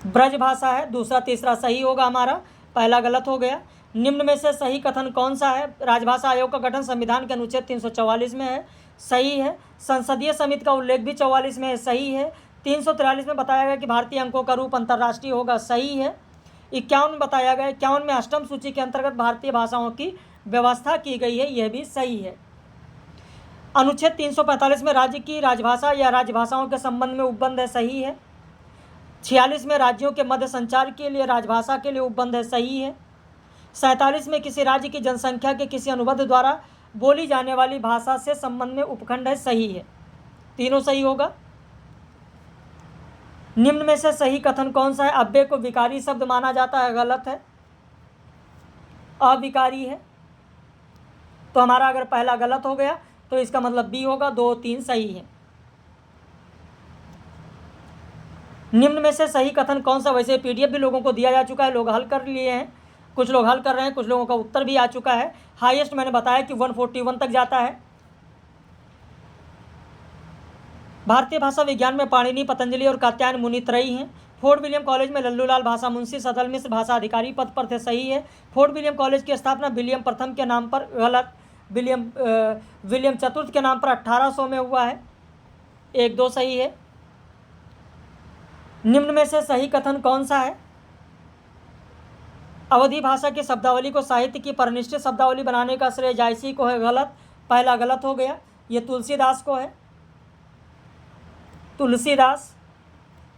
ब्रज भाषा है। दूसरा तीसरा सही होगा हमारा, पहला गलत हो गया। निम्न में से सही कथन कौन सा है? राजभाषा आयोग का गठन संविधान के अनुच्छेद 344 में है। सही है। संसदीय समिति का उल्लेख भी 44 में है। सही है। 343 में बताया गया कि भारतीय अंकों का रूप अंतर्राष्ट्रीय होगा। सही है। 51 में बताया गया, 51 में अष्टम सूची के अंतर्गत भारतीय भाषाओं की व्यवस्था की गई है। यह भी सही है। अनुच्छेद 345 में राज्य की राजभाषा या राजभाषाओं के संबंध में उपबंध है। सही है। 46 में राज्यों के मध्य संचार के लिए राजभाषा के लिए उपबंध है। सही है। 47 में किसी राज्य की जनसंख्या के किसी अनुबंध द्वारा बोली जाने वाली भाषा से संबंध में उपखंड है। सही है। तीनों सही होगा। निम्न में से सही कथन कौन सा है? अव्यय को विकारी शब्द माना जाता है। गलत है, अविकारी है। तो हमारा अगर पहला गलत हो गया तो इसका मतलब बी होगा। 2, 3 सही है। निम्न में से सही कथन कौन सा? वैसे पीडीएफ भी लोगों को दिया जा चुका है, लोग हल कर लिए हैं, कुछ लोग हल कर रहे हैं, कुछ लोगों का उत्तर भी आ चुका है। हाईएस्ट मैंने बताया कि 141 तक जाता है। भारतीय भाषा विज्ञान में पाणिनि, पतंजलि और कात्यायन मुनि त्रयी हैं। फोर्ट विलियम कॉलेज में लल्लूलाल भाषा मुंशी सदल मिश्र भाषा अधिकारी पद पर थे। सही है। फोर्ट विलियम कॉलेज की स्थापना विलियम प्रथम के नाम पर, गलत, विलियम चतुर्थ के नाम पर 1800 में हुआ है। 1, 2 सही है। निम्न में से सही कथन कौन सा है? अवधी भाषा की शब्दावली को साहित्य की परिनिष्ठित शब्दावली बनाने का श्रेय जायसी को है। गलत। पहला गलत हो गया। ये तुलसीदास को है, तुलसीदास।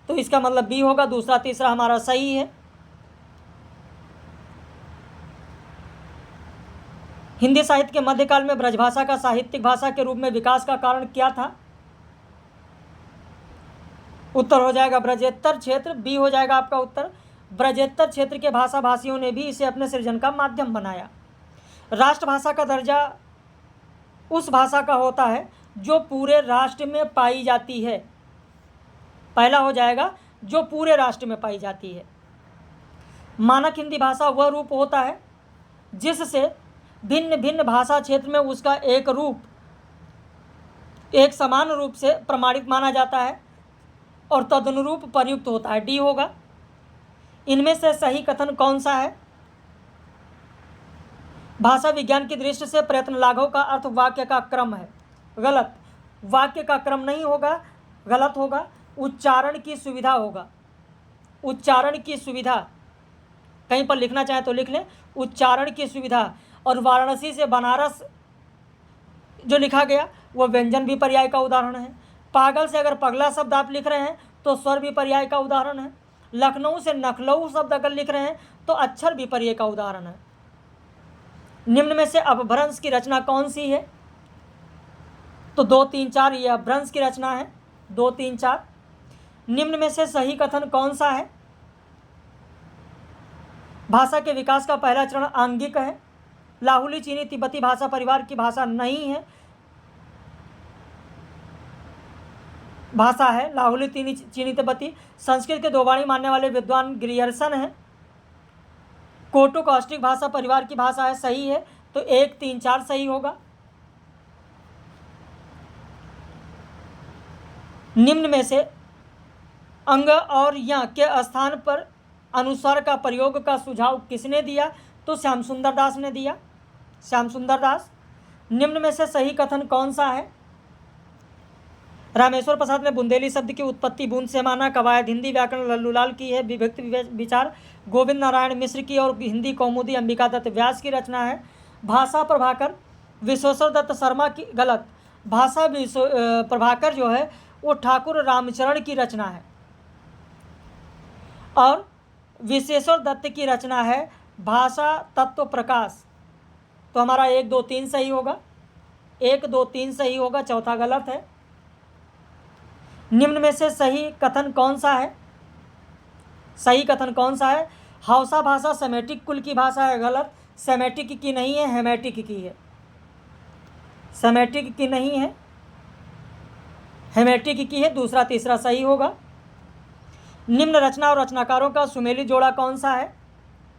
तो इसका मतलब बी होगा। दूसरा तीसरा हमारा सही है। हिंदी साहित्य के मध्यकाल में ब्रजभाषा का साहित्यिक भाषा के रूप में विकास का कारण क्या था? उत्तर हो जाएगा ब्रजेत्तर क्षेत्र। बी हो जाएगा आपका उत्तर। ब्रजेत्तर क्षेत्र के भाषा भाषियों ने भी इसे अपने सृजन का माध्यम बनाया। राष्ट्रभाषा का दर्जा उस भाषा का होता है जो पूरे राष्ट्र में पाई जाती है। पहला हो जाएगा जो पूरे राष्ट्र में पाई जाती है। मानक हिंदी भाषा वह रूप होता है जिससे भिन्न भिन्न भाषा क्षेत्र में उसका एक रूप एक समान रूप से प्रमाणित माना जाता है और तदनुरूप प्रयुक्त होता है। डी होगा। इनमें से सही कथन कौन सा है? भाषा विज्ञान की दृष्टि से प्रयत्न लाघव का अर्थ वाक्य का क्रम है। गलत। वाक्य का क्रम नहीं होगा, गलत होगा। उच्चारण की सुविधा होगा। उच्चारण की सुविधा, कहीं पर लिखना चाहे तो लिख लें, उच्चारण की सुविधा। और वाराणसी से बनारस जो लिखा गया वह व्यंजन भी पर्याय का उदाहरण है। पागल से अगर पगला शब्द आप लिख रहे हैं तो स्वर भी पर्याय का उदाहरण है। लखनऊ से नखलऊ शब्द अगर लिख रहे हैं तो अक्षर भी पर्याय का उदाहरण है। निम्न में से अपभ्रंश की रचना कौन सी है? तो 2, 3, 4 ये अपभ्रंश की रचना है। 2, 3, 4। निम्न में से सही कथन कौन सा है? भाषा के विकास का पहला चरण आंगिक है। लाहुली चीनी तिब्बती भाषा परिवार की भाषा नहीं है, भाषा है लाहुली चीनी तिब्बती। संस्कृत के 2 वाणी मानने वाले विद्वान ग्रियर्सन हैं। कोटो कॉस्टिक भाषा परिवार की भाषा है। सही है। तो 1, 3, 4 सही होगा। निम्न में से अंग और य के स्थान पर अनुस्वार का प्रयोग का सुझाव किसने दिया? तो श्याम सुंदर दास ने दिया, श्याम सुंदर दास। निम्न में से सही कथन कौन सा है? रामेश्वर प्रसाद ने बुंदेली शब्द की उत्पत्ति बूंद से माना। कवायद हिंदी व्याकरण लल्लूलाल की है। विभक्ति विचार गोविंद नारायण मिश्र की और हिंदी कौमुदी अंबिका दत्त व्यास की रचना है। भाषा प्रभाकर विश्वेश्वर दत्त शर्मा की, गलत, भाषा प्रभाकर जो है वो ठाकुर रामचरण की रचना है और विश्वेश्वर दत्त की रचना है भाषा तत्व प्रकाश। तो हमारा 1, 2, 3 सही होगा, 1, 2, 3 सही होगा, चौथा गलत है। निम्न में से सही कथन कौन सा है? सही कथन कौन सा है? हौसा भाषा सेमेटिक कुल की भाषा है, गलत, सेमेटिक की नहीं है, हेमेटिक की है। सेमेटिक की नहीं है, हेमेटिक की है, दूसरा तीसरा सही होगा। निम्न रचना और रचनाकारों का सुमेलित जोड़ा कौन सा है?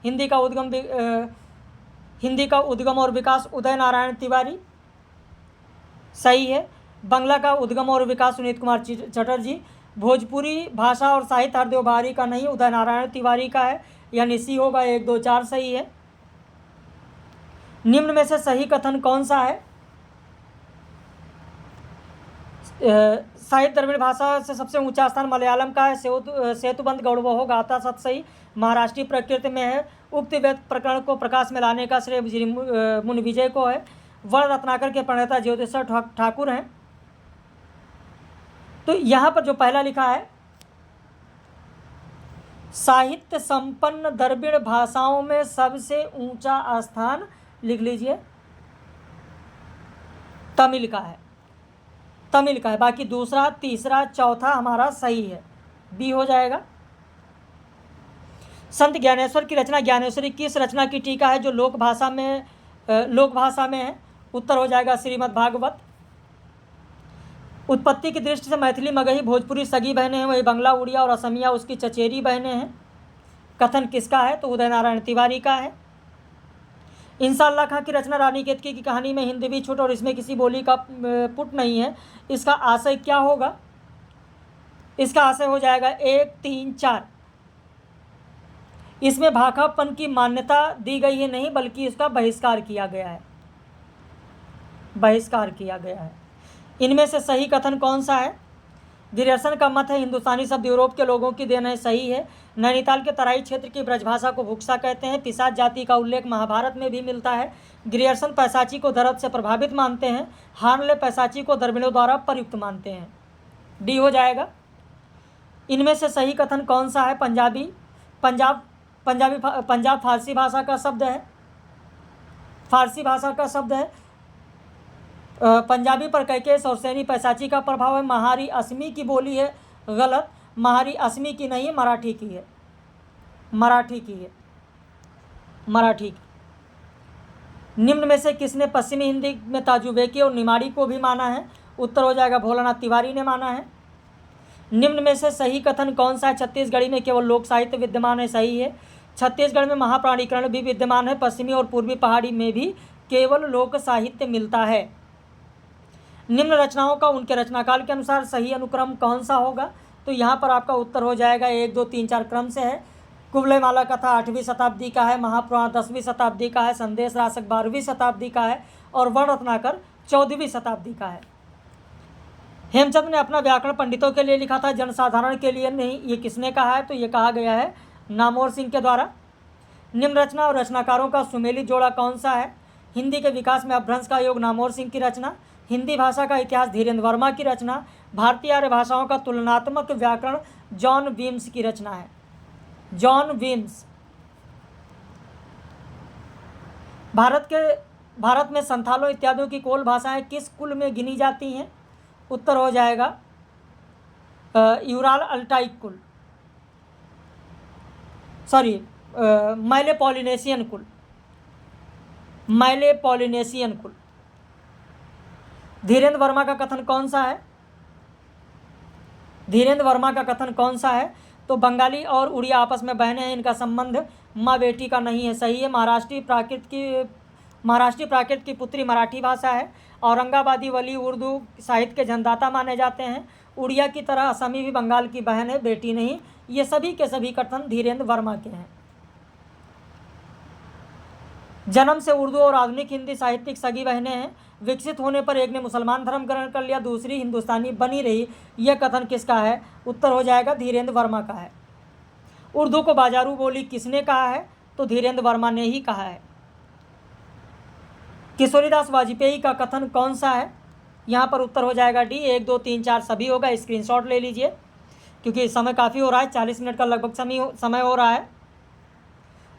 हिंदी का उद्गम और विकास उदय नारायण तिवारी, सही है। बंगला का उद्गम और विकास सुनीत कुमार चटर्जी। भोजपुरी भाषा और साहित्य हरदेव बहारी का नहीं, उदय नारायण तिवारी का है, यानी सी होगा। 1, 2, 4 सही है। निम्न में से सही कथन कौन सा है? साहित्य द्रविड़ भाषा से सबसे ऊंचा स्थान मलयालम का है। सेतुबंध गौड़वहो गाथा सत सही महाराष्ट्रीय प्रकृति में है। उक्त वेद प्रकरण को प्रकाश में लाने का श्रेय मुनि विजय को है। वर्ण रत्नाकर के प्रणेता ज्योतिषर ठाकुर हैं। तो यहाँ पर जो पहला लिखा है साहित्य संपन्न द्रविड़ भाषाओं में सबसे ऊंचा स्थान, लिख लीजिए, तमिल का है, तमिल का है। बाकी दूसरा, तीसरा, चौथा हमारा सही है, बी हो जाएगा। संत ज्ञानेश्वर की रचना ज्ञानेश्वरी किस रचना की टीका है जो लोक भाषा में है? उत्तर हो जाएगा श्रीमद् भागवत। उत्पत्ति की दृष्टि से मैथिली, मगही, भोजपुरी सगी बहनें हैं, वही बंगला, उड़िया और असमिया उसकी चचेरी बहनें हैं। कथन किसका है? तो उदय नारायण तिवारी का है। इंशाअल्लाह खां की रचना रानी केतकी की कहानी में हिंदवी छुट और इसमें किसी बोली का पुट नहीं है, इसका आशय क्या होगा? इसका आशय हो जाएगा 1, 3, 4। इसमें भाखापन की मान्यता दी गई है नहीं, बल्कि इसका बहिष्कार किया गया है, बहिष्कार किया गया है। इनमें से सही कथन कौन सा है? ग्रियर्सन का मत है हिंदुस्तानी शब्द यूरोप के लोगों की देन है, सही है। नैनीताल के तराई क्षेत्र की ब्रजभाषा को भुक्सा कहते हैं। पिशाच जाति का उल्लेख महाभारत में भी मिलता है। ग्रियर्सन पैसाची को दर्द से प्रभावित मानते हैं। हार्नले पैसाची को द्रविड़ों द्वारा प्रयुक्त मानते हैं, डी हो जाएगा। इनमें से सही कथन कौन सा है? पंजाब फारसी भाषा का शब्द है, फारसी भाषा का शब्द है। पंजाबी पर कैकेस और सैनी पैसाची का प्रभाव है। महारी असमी की बोली है, गलत, महारी असमी की नहीं है, मराठी की है, मराठी की है, मराठी की। निम्न में से किसने पश्चिमी हिंदी में ताजुबेकी और निमाड़ी को भी माना है? उत्तर हो जाएगा भोलानाथ तिवारी ने माना है। निम्न में से सही कथन कौन सा है? छत्तीसगढ़ी में केवल लोक साहित्य विद्यमान है, सही है। छत्तीसगढ़ में महाप्राणीकरण भी विद्यमान है। पश्चिमी और पूर्वी पहाड़ी में भी केवल लोक साहित्य मिलता है। निम्न रचनाओं का उनके रचनाकाल के अनुसार सही अनुक्रम कौन सा होगा? तो यहाँ पर आपका उत्तर हो जाएगा 1, 2, 3, 4 क्रम से है। कुबलयमाला कथा 8वीं शताब्दी का है, महापुराण 10वीं शताब्दी का है, संदेश रासक 12वीं शताब्दी का है और वर्ण रत्नाकर 14वीं शताब्दी का है। हेमचंद ने अपना व्याकरण पंडितों के लिए लिखा था, जनसाधारण के लिए नहीं। ये किसने कहा है? तो ये कहा गया है नामोर सिंह के द्वारा। निम्न रचना और रचनाकारों का सुमेलित जोड़ा कौन सा है? हिंदी के विकास में अपभ्रंश का योग नामोर सिंह की रचना। हिंदी भाषा का इतिहास धीरेन्द्र वर्मा की रचना। भारतीय आर्य भाषाओं का तुलनात्मक व्याकरण जॉन वीम्स की रचना है, जॉन वीम्स। भारत में संथालों इत्यादियों की कोल भाषाएं किस कुल में गिनी जाती हैं? उत्तर हो जाएगा यूराल अल्टाइक कुल, सॉरी माइले पॉलिनेशियन कुल, माइले पॉलिनेशियन कुल। धीरेन्द्र वर्मा का कथन कौन सा है? धीरेन्द्र वर्मा का कथन कौन सा है? तो बंगाली और उड़िया आपस में बहने हैं, इनका संबंध माँ बेटी का नहीं है, सही है। महाराष्ट्रीय प्राकृत की महाराष्ट्री प्राकृत की पुत्री मराठी भाषा है। औरंगाबादी वली उर्दू साहित्य के जन्मदाता माने जाते हैं। उड़िया की तरह असमी भी बंगाल की बहन है, बेटी नहीं। ये सभी के सभी कथन धीरेन्द्र वर्मा के हैं। जन्म से उर्दू और आधुनिक हिंदी साहित्यिक सगी बहनें हैं। विकसित होने पर एक ने मुसलमान धर्म ग्रहण कर लिया, दूसरी हिंदुस्तानी बनी रही। यह कथन किसका है? उत्तर हो जाएगा धीरेन्द्र वर्मा का है। उर्दू को बाजारू बोली किसने कहा है? तो धीरेन्द्र वर्मा ने ही कहा है। किशोरीदास वाजपेयी का कथन कौन सा है? यहाँ पर उत्तर हो जाएगा डी। 1, 2, 3, 4 सभी होगा। स्क्रीनशॉट ले लीजिए क्योंकि समय काफ़ी हो रहा है, 40 मिनट का लगभग समय हो रहा है।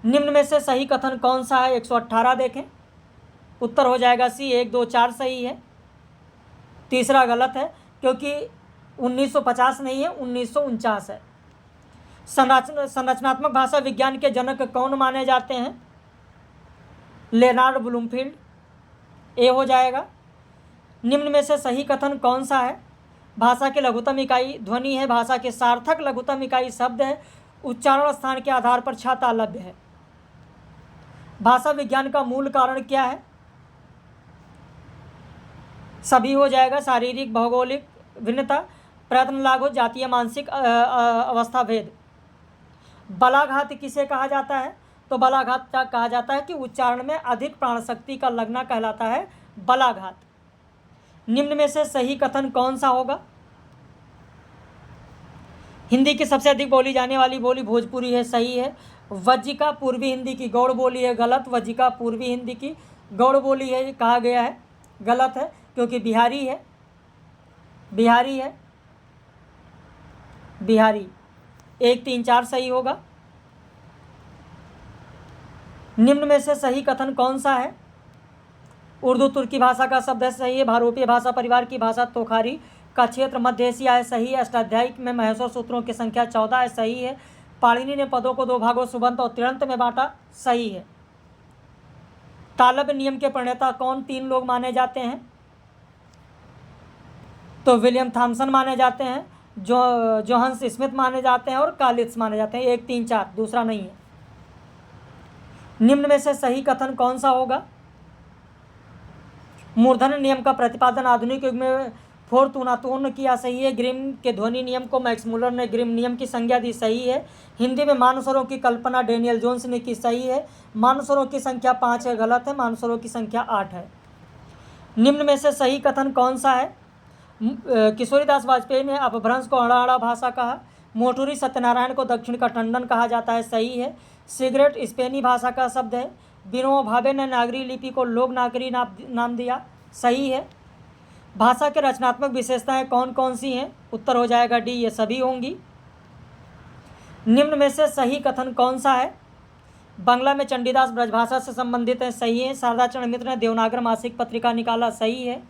निम्न में से सही कथन कौन सा है? 118 देखें। उत्तर हो जाएगा सी। 1, 2, 4 सही है। तीसरा गलत है क्योंकि 1950 नहीं है, 1949 है। संरचनात्मक भाषा विज्ञान के जनक कौन माने जाते हैं? Lennard Bloomfield. ए हो जाएगा। निम्न में से सही कथन कौन सा है? भाषा की लघुत्तम इकाई ध्वनि है। भाषा के सार्थक लघुत्तम इकाई शब्द है। उच्चारण स्थान के आधार पर छाता लभ्य है। भाषा विज्ञान का मूल कारण क्या है? सभी हो जाएगा। शारीरिक भौगोलिक भिन्नता, प्रयत्न लागू, जातीय मानसिक अवस्था भेद। बलाघात किसे कहा जाता है? तो बलाघात कहा जाता है कि उच्चारण में अधिक प्राणशक्ति का लगना कहलाता है बलाघात। निम्न में से सही कथन कौन सा होगा? हिंदी की सबसे अधिक बोली जाने वाली बोली भोजपुरी है। सही है। वज्जिका पूर्वी हिंदी की गौड़ बोली है। गलत। वज्जिका पूर्वी हिंदी की गौड़ बोली है कहा गया है। गलत है क्योंकि बिहारी है। बिहारी है। बिहारी। 1, 3, 4 सही होगा। निम्न में से सही कथन कौन सा है? उर्दू तुर्की भाषा का शब्द है। सही है। भारोपीय भाषा परिवार की भाषा तोखारी का क्षेत्र मध्य एशिया है। सही है। अष्टाध्यायी में महेश्वर सूत्रों की संख्या 14 है। सही है। पाणिनि ने पदों को 2 भागों सुबंत और तिङंत में बांटा। सही है। तालव्य नियम के प्रणेता कौन 3 लोग माने जाते हैं? तो विलियम थॉमसन माने जाते हैं, जोहान स्मिथ माने जाते हैं और कालित्स माने जाते हैं। 1, 3, 4 दूसरा नहीं है। निम्न में से सही कथन कौन सा होगा? मूर्धन्य नियम का प्रतिपादन आधुनिक युग में फोर्तुनातों ने किया। सही है। ग्रिम के ध्वनि नियम को मैक्स मुलर ने ग्रिम नियम की संज्ञा दी। सही है। हिंदी में मानसरों की कल्पना डेनियल जोन्स ने की। सही है। मानसरों की संख्या 5 है। गलत है। मानसरों की संख्या 8 है। निम्न में से सही कथन कौन सा है? किशोरीदास वाजपेयी ने अपभ्रंश को अड़ा भाषा कहा। मोटूरी सत्यनारायण को दक्षिण का टंडन कहा जाता है। सही है। सिगरेट स्पेनी भाषा का शब्द है। विनोबा भावे ने नागरी लिपि को लोक नागरी नाम दिया। सही है। भाषा के रचनात्मक विशेषताएं कौन कौन सी हैं? उत्तर हो जाएगा डी। ये सभी होंगी। निम्न में से सही कथन कौन सा है? बांग्ला में चंडीदास ब्रजभाषा से संबंधित है। सही है। शारदा चरण मित्र ने देवनागर मासिक पत्रिका निकाला। सही है।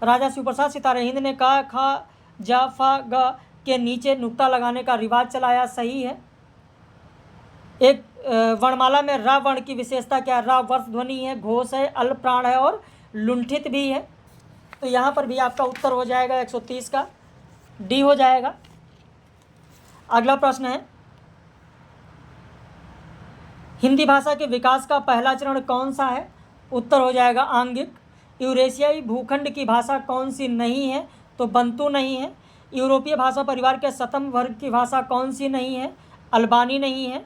राजा शिवप्रसाद सितारे हिंद ने का, खा, जा, फा, ग के नीचे नुक्ता लगाने का रिवाज चलाया। सही है। एक वर्णमाला में रा वर्ण की विशेषता क्या है? रा वर्ष ध्वनि है, घोष है, अल्प प्राण है और लुंठित भी है। तो यहाँ पर भी आपका उत्तर हो जाएगा 130 का डी हो जाएगा। अगला प्रश्न है, हिंदी भाषा के विकास का पहला चरण कौन सा है? उत्तर हो जाएगा आंगिक। यूरेशियाई भूखंड की भाषा कौन सी नहीं है? तो बंतु नहीं है। यूरोपीय भाषा परिवार के सतम वर्ग की भाषा कौन सी नहीं है? अल्बानी नहीं है।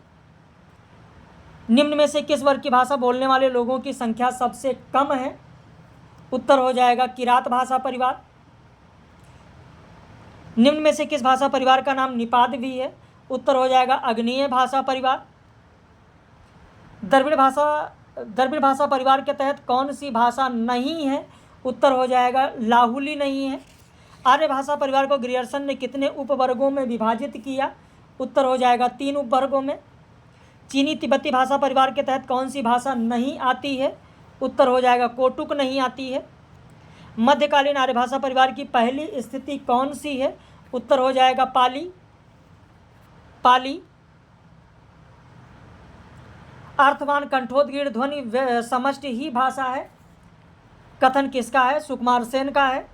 निम्न में से किस वर्ग की भाषा बोलने वाले लोगों की संख्या सबसे कम है? उत्तर हो जाएगा किरात भाषा परिवार। निम्न में से किस भाषा परिवार का नाम निपात भी है? उत्तर हो जाएगा अग्नेय भाषा परिवार। द्रविड़ भाषा परिवार के तहत कौन सी भाषा नहीं है? उत्तर हो जाएगा लाहुली नहीं है। आर्य भाषा परिवार को ग्रियर्सन ने कितने उपवर्गों में विभाजित किया? उत्तर हो जाएगा 3 उपवर्गों में। चीनी तिब्बती भाषा परिवार के तहत कौन सी भाषा नहीं आती है? उत्तर हो जाएगा कोटुक नहीं आती है। मध्यकालीन आर्य भाषा परिवार की पहली स्थिति कौन सी है? उत्तर हो जाएगा पाली। पाली। अर्थवान कंठोदगीर ध्वनि समष्टि ही भाषा है। कथन किसका है? सुकुमार सेन का है।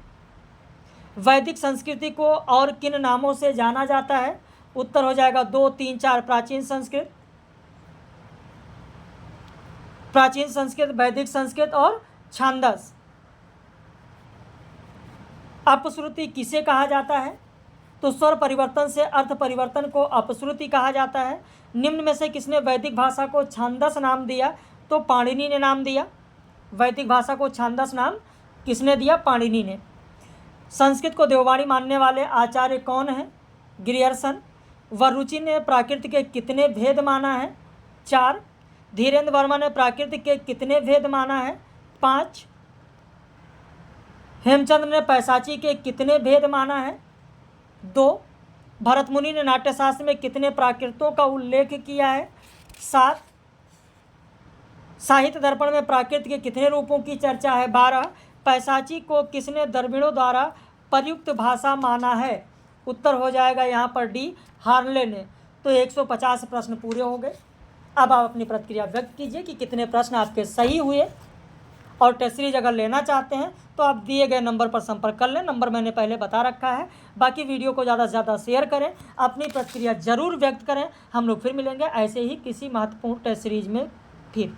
वैदिक संस्कृति को और किन नामों से जाना जाता है? उत्तर हो जाएगा 2, 3, 4 प्राचीन संस्कृत। प्राचीन संस्कृत, वैदिक संस्कृत और छांदस। अपश्रुति किसे कहा जाता है? तो स्वर परिवर्तन से अर्थ परिवर्तन को अपश्रुति कहा जाता है। निम्न में से किसने वैदिक भाषा को छांदस नाम दिया? तो पाणिनि ने नाम दिया। वैदिक भाषा को छांदस नाम किसने दिया? पाणिनि ने। संस्कृत को देववाणी मानने वाले आचार्य कौन हैं? ग्रियर्सन। वरुचि ने प्राकृत के कितने भेद माना है? 4। धीरेन्द्र वर्मा ने प्राकृत के कितने भेद माना है? 5। हेमचंद्र ने पैशाची के कितने भेद माना है? 2। भरतमुनि ने नाट्यशास्त्र में कितने प्राकृतों का उल्लेख किया है? 7। साहित्य दर्पण में प्राकृत के कितने रूपों की चर्चा है? 12। पैशाची को किसने द्रविड़ों द्वारा प्रयुक्त भाषा माना है? उत्तर हो जाएगा यहाँ पर डी, हार्ले ने। तो 150 प्रश्न पूरे हो गए। अब आप अपनी प्रतिक्रिया व्यक्त कीजिए कि कितने प्रश्न आपके सही हुए। और टेस्ट सीरीज अगर लेना चाहते हैं तो आप दिए गए नंबर पर संपर्क कर लें। नंबर मैंने पहले बता रखा है। बाकी वीडियो को ज़्यादा से ज़्यादा शेयर करें, अपनी प्रतिक्रिया ज़रूर व्यक्त करें। हम लोग फिर मिलेंगे ऐसे ही किसी महत्वपूर्ण टेस्ट सीरीज में फिर।